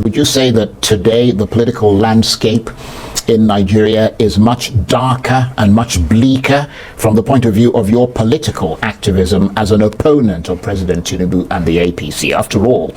Would you say that today the political landscape in Nigeria is much darker and much bleaker from the point of view of your political activism as an opponent of President Tinubu and the APC? After all,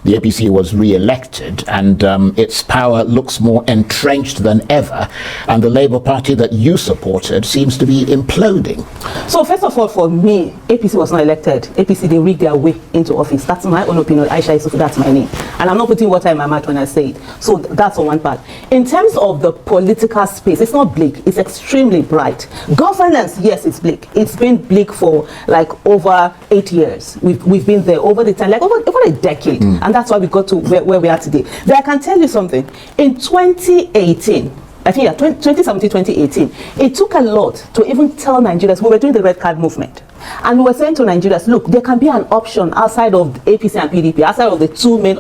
the APC was re-elected and its power looks more entrenched than ever, and the Labour Party that you supported seems to be imploding. So first of all, for me, APC was not elected. APC, they rigged their way into office. That's my own opinion. Aisha Yesufu, that's my name. And I'm not putting water in my mouth when I say it. So that's on one part. In terms of the political space, it's not bleak, it's extremely bright. Governance, yes, it's bleak. It's been bleak for like over 8 years. We've been there over the time, like over a decade, and that's why we got to where we are today. But I can tell you something. In 2018, I think 2017, 2018, it took a lot to even tell Nigerians. We were doing the red card movement, and we were saying to Nigerians, look, there can be an option outside of APC and PDP, outside of the two main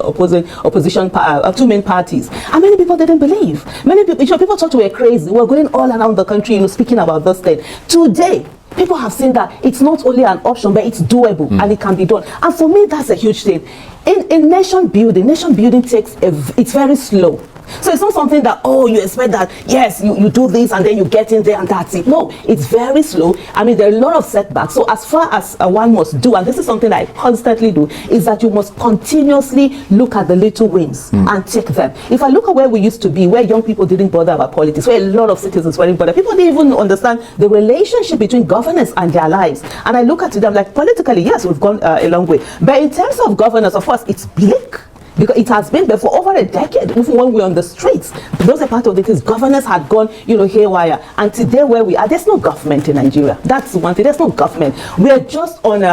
two main parties. And many people didn't believe. Many people, people thought we were crazy. We were going all around the country, speaking about this thing. Today, people have seen that it's not only an option, but it's doable and it can be done. And for me, that's a huge thing. In nation building takes it's very slow. So it's not something that, oh, you expect that, yes, you do this and then you get in there and that's it. No, it's very slow. I mean, there are a lot of setbacks. So as far as one must do, and this is something that I constantly do, is that you must continuously look at the little wins and take them. If I look at where we used to be, where young people didn't bother about politics, where a lot of citizens weren't bothered, people didn't even understand the relationship between governance and their lives. And I look at them like, politically, yes, we've gone a long way. But in terms of governance, of course, it's bleak. Because it has been there for over a decade, even when we're on the streets. Those are part of the things. Governance had gone, haywire. And today where we are, there's no government in Nigeria. That's one thing. There's no government. We're just on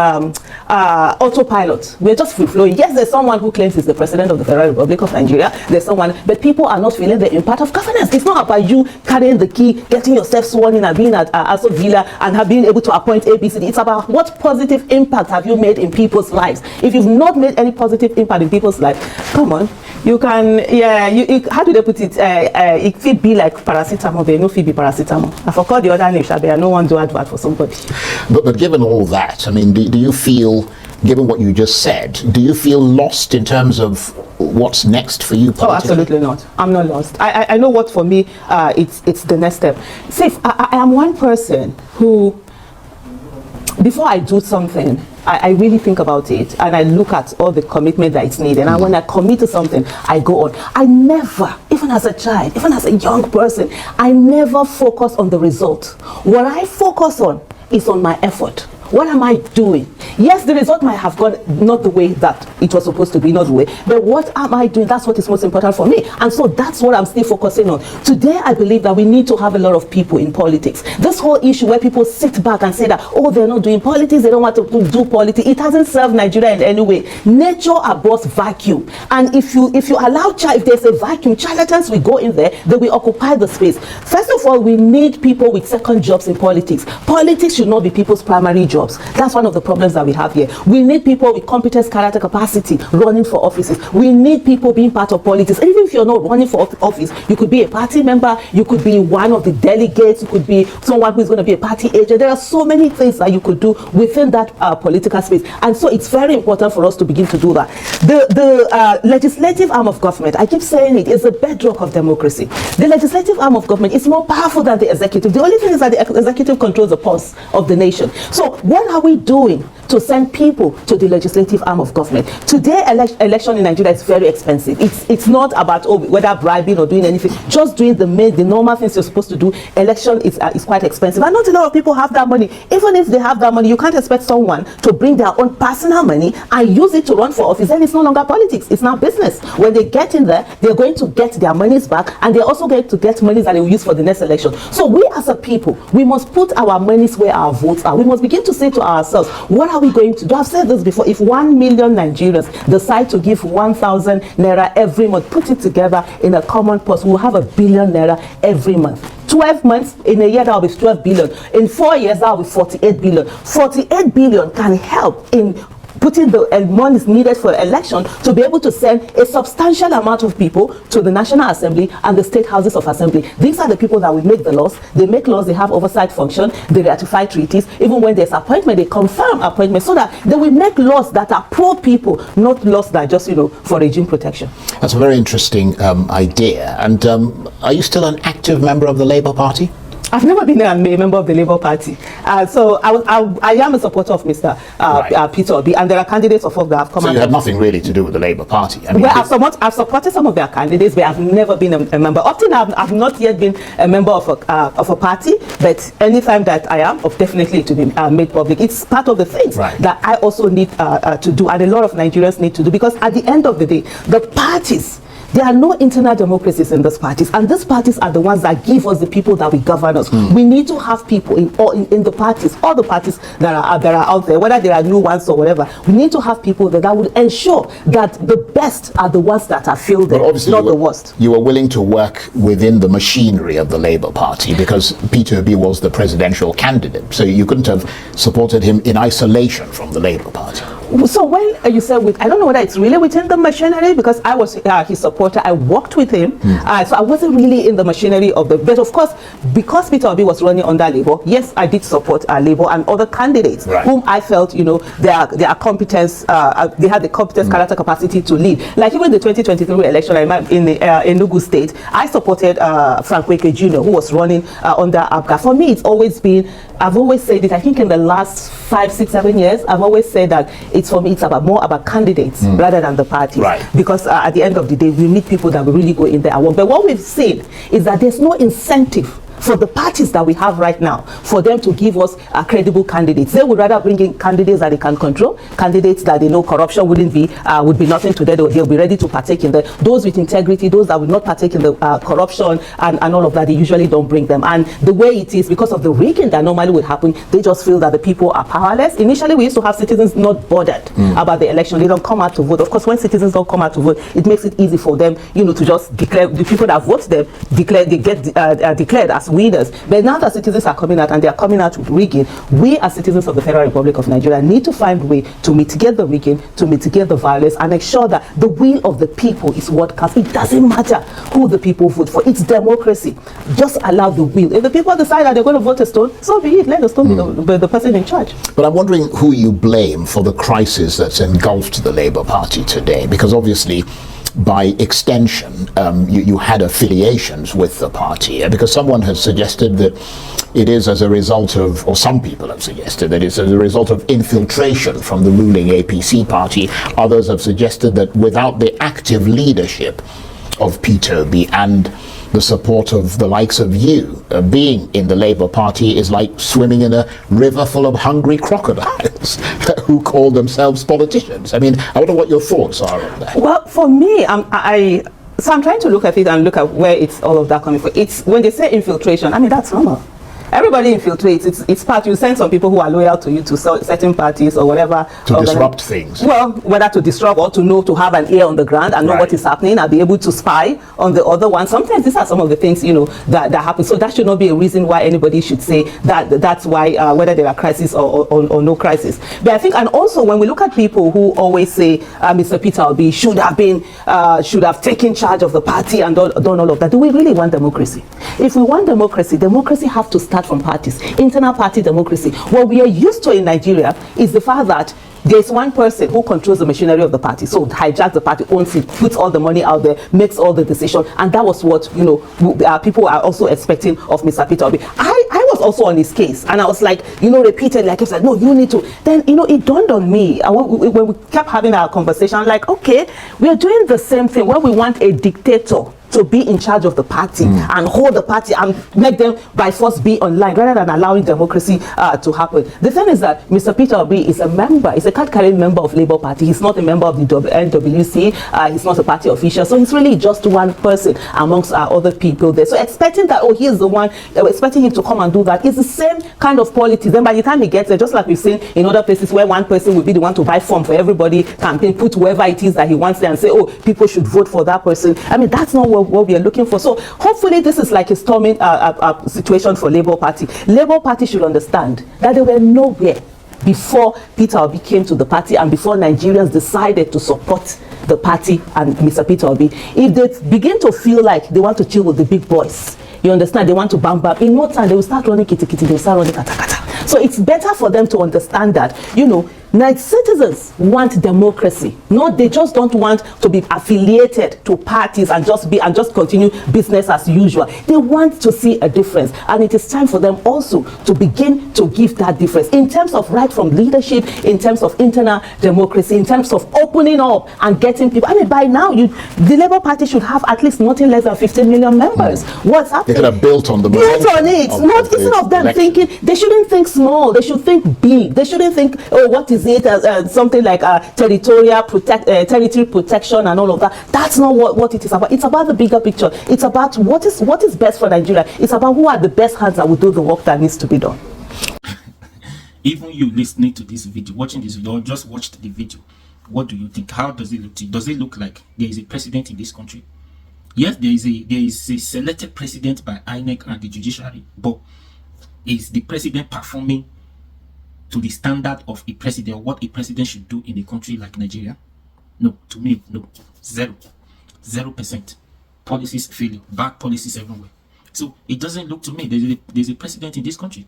autopilot. We're just free-flowing. Yes, there's someone who claims he's the president of the Federal Republic of Nigeria. There's someone, but people are not feeling the impact of governance. It's not about you carrying the key, getting yourself sworn in and being at Aso Villa and being able to appoint ABCD. It's about what positive impact have you made in people's lives. If you've not made any positive impact in people's lives, come on, you can, how do they put it? It could be like paracetamol, but no fit be paracetamol. I forgot the other name, Shabia. No one do advert for somebody. But given all that, I mean, do you feel, given what you just said, do you feel lost in terms of what's next for you politically? Oh, absolutely not. I'm not lost. I know what for me, it's the next step. See, I am one person who, before I do something, I really think about it and I look at all the commitment that it's needed. And when I commit to something, I go on. I never, even as a child, even as a young person, I never focus on the result. What I focus on is on my effort. What am I doing? Yes, the result might have gone not the way that it was supposed to be, not the way, but what am I doing? That's what is most important for me. And so that's what I'm still focusing on. Today, I believe that we need to have a lot of people in politics. This whole issue where people sit back and say that, oh, they're not doing politics, they don't want to do politics, it hasn't served Nigeria in any way. Nature abhors vacuum. And if you allow, if there's a vacuum, charlatans will go in there, they will occupy the space. First of all, we need people with second jobs in politics. Politics should not be people's primary job. That's one of the problems that we have here. We need people with competence, character, capacity running for offices. We need people being part of politics. And even if you're not running for office, you could be a party member, you could be one of the delegates, you could be someone who's going to be a party agent. There are so many things that you could do within that political space. And so it's very important for us to begin to do that. The legislative arm of government, I keep saying it, is the bedrock of democracy. The legislative arm of government is more powerful than the executive. The only thing is that the executive controls the pulse of the nation. So what are we doing to send people to the legislative arm of government? Today, election in Nigeria is very expensive. It's not about whether bribing or doing anything. Just doing the normal things you're supposed to do. Election is quite expensive. And not a lot of people have that money. Even if they have that money, you can't expect someone to bring their own personal money and use it to run for office. Then it's no longer politics. It's now business. When they get in there, they're going to get their monies back, and they're also going to get monies that they will use for the next election. So we as a people, we must put our monies where our votes are. We must begin to say to ourselves, what are we going to do? I've said this before. If 1 million Nigerians decide to give 1,000 naira every month, put it together in a common purse, we'll have 1 billion naira every month. 12 months, in a year that will be 12 billion. In 4 years, that will be 48 billion. 48 billion can help in putting the money needed for election to be able to send a substantial amount of people to the National Assembly and the state houses of assembly. These are the people that will make the laws. They make laws, they have oversight function, they ratify treaties. Even when there's appointment, they confirm appointment so that they will make laws that are pro-people, not laws that are just, for regime protection. That's a very interesting idea. And are you still an active member of the Labour Party? I've never been a member of the Labour Party. So I am a supporter of Mr. Peter Obi, and there are candidates of that have come. So you had nothing really to do with the Labour Party? I mean, well, I've supported some of their candidates, but I've never been a member. Often I've not yet been a member of a party, but anytime that I am, definitely to be made public. It's part of the things that I also need to do, and a lot of Nigerians need to do, because at the end of the day, the parties, there are no internal democracies in these parties, and these parties are the ones that give us the people that will govern us. We need to have people in the parties, all the parties that are out there, whether there are new ones or whatever. We need to have people that would ensure that the best are the ones that are fielded, not the worst. You were willing to work within the machinery of the Labour Party because Peter Obi was the presidential candidate, so you couldn't have supported him in isolation from the Labour Party. So when you said I don't know whether it's really within the machinery, because I was his supporter, I worked with him, so I wasn't really in the machinery of but of course, because Peter Obi was running under Labour, yes, I did support Labour and other candidates whom I felt, their competence, they had the competence, character, capacity to lead. Like even the 2023 election in Enugu State, I supported Frank Weke Jr., who was running under APGA. For me, it's always been, I've always said it, I think in the last 5, 6, 7 years, I've always said that for me, it's more about candidates rather than the parties. Because at the end of the day, we need people that will really go in there and work. But what we've seen is that there's no incentive for the parties that we have right now for them to give us credible candidates. They would rather bring in candidates that they can control, candidates that they know corruption would be nothing to them. They'll be ready to partake in those with integrity, those that will not partake in the corruption and all of that. They usually don't bring them. And the way it is, because of the rigging that normally would happen, they just feel that the people are powerless. Initially, we used to have citizens not bothered about the election. They don't come out to vote. Of course, when citizens don't come out to vote, it makes it easy for them, to just declare, the people that vote them, they get declared as winners. But now that citizens are coming out, and they are coming out with rigging, we as citizens of the Federal Republic of Nigeria need to find a way to mitigate the rigging, to mitigate the violence, and ensure that the will of the people is what counts. It doesn't matter who the people vote for. It's democracy. Just allow the will. If the people decide that they're going to vote a stone, so be it. Let the stone be the person in charge. But I'm wondering who you blame for the crisis that's engulfed the Labour Party today, because obviously by extension, you had affiliations with the party, because someone has suggested that it is as a result of, or some people have suggested that it's as a result of infiltration from the ruling APC party. Others have suggested that without the active leadership of Peter Obi and the support of the likes of you, being in the Labour Party is like swimming in a river full of hungry crocodiles who call themselves politicians. I mean, I wonder what your thoughts are on that. Well, for me, so I'm trying to look at it and look at where it's all of that coming from. It's when they say infiltration, I mean, that's normal. Everybody infiltrates. It's part. You send some people who are loyal to you to certain parties or whatever. To disrupt things. Well, whether to disrupt or to have an ear on the ground and know what is happening and be able to spy on the other one. Sometimes these are some of the things, that happen. So that should not be a reason why anybody should say that's why, whether there are crisis or no crisis. But I think, and also when we look at people who always say Mr. Peter Obi should have taken charge of the party and done all of that. Do we really want democracy? If we want democracy, democracy have to start from parties, internal party democracy. What we are used to in Nigeria is the fact that there's one person who controls the machinery of the party, so hijacks the party, owns it, puts all the money out there, makes all the decisions, and that was what people are also expecting of Mr. Peter Obi. I was also on his case, and I was like, repeated, like I said, no, you need to. Then it dawned on me when we kept having our conversation, I'm like, okay, we are doing the same thing where we want a dictator to be in charge of the party and hold the party and make them by force be online rather than allowing democracy to happen. The thing is that Mr. Peter Obi is a member, he's a card-carrying member of Labour Party. He's not a member of the NWC, he's not a party official, so he's really just one person amongst other people there. So expecting that, oh, he's the one, expecting him to come and do that is the same kind of politics. Then by the time he gets there, just like we've seen in other places where one person will be the one to buy form for everybody, campaign, put whoever it is that he wants there and say, oh, people should vote for that person. I mean, that's not what we are looking for. So hopefully this is like a storming situation for Labour Party. Labour Party should understand that they were nowhere before Peter Obi came to the party and before Nigerians decided to support the party and Mr. Peter Obi. If they begin to feel like they want to chill with the big boys, you understand, they want to bang bang, in no time they will start running kitty kitty, they will start running kata kata. So it's better for them to understand that, you know, citizens want democracy. No, they just don't want to be affiliated to parties and just continue business as usual. They want to see a difference, and it is time for them also to begin to give that difference in terms of right from leadership, in terms of internal democracy, in terms of opening up and getting people. I mean, by now, the Labour Party should have at least nothing less than 15 million members. What's happening? They could have built on the built on it. Not instead of them thinking, they shouldn't think small. They should think big. They shouldn't think, oh, what is it as something like territory protection and all of that. That's not what it is about. It's about the bigger picture. It's about what is best for Nigeria. It's about who are the best hands that will do the work that needs to be done. Even you listening to this video, watching this video, or just watched the video, what do you think? How does it look to you? Does it look like there is a president in this country? Yes, there is a selected president by INEC and the judiciary, but is the president performing to the standard of a president, or what a president should do in a country like Nigeria? No, to me, no. 0%. Policies failure, bad policies everywhere. So it doesn't look to me there's a president in this country,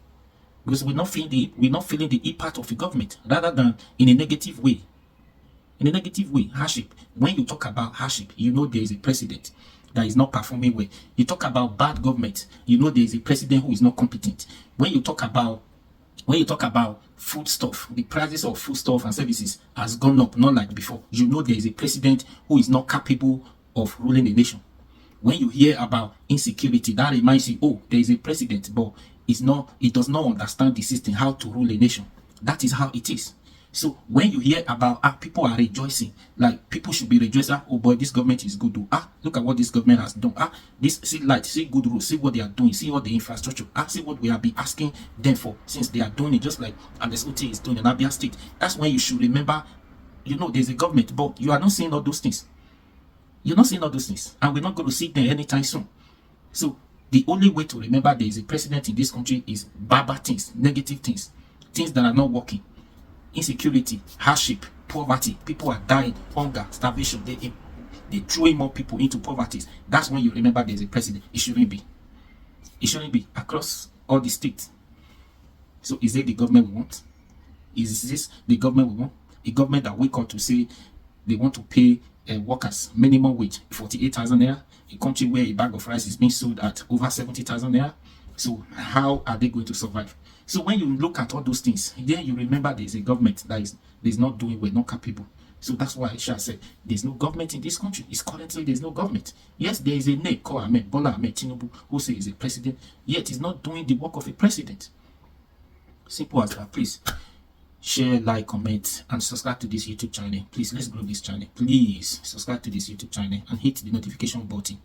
because we're not feeling the impact of the government, rather than in a negative way. In a negative way, hardship. When you talk about hardship, you know there is a president that is not performing well. You talk about bad government, you know there is a president who is not competent. When you talk about food stuff, the prices of food stuff and services has gone up, not like before. You know there is a president who is not capable of ruling a nation. When you hear about insecurity, that reminds you, oh, there is a president, but it does not understand the system, how to rule a nation. That is how it is. So when you hear about people are rejoicing, like people should be rejoicing, oh boy, this government is good. Look at what this government has done. See light, see good rules, see what they are doing, see all the infrastructure, see what we have been asking them for since they are doing it, just like Ot is doing in Abia State. That's when you should remember, you know, there's a government, but you are not seeing all those things. You're not seeing all those things, and we're not going to see them anytime soon. So the only way to remember there is a president in this country is bad things, negative things, things that are not working. Insecurity, hardship, poverty, people are dying, hunger, starvation. They throwing more people into poverty. That's when you remember there's a president. It shouldn't be. It shouldn't be across all the states. So is it the government we want? Is this the government we want? A government that wake up to say they want to pay workers minimum wage 48,000 naira, a country where a bag of rice is being sold at over 70,000 naira. So how are they going to survive? So when you look at all those things, then you remember there's a government that is not doing well, not capable. So that's why Aisha said there's no government in this country. It's currently there's no government. Yes, there is a name called Bola Ahmed Tinubu, who says he's a president, yet he's not doing the work of a president. Simple as that. Please share, like, comment, and subscribe to this YouTube channel. Please, let's grow this channel. Please subscribe to this YouTube channel and hit the notification button.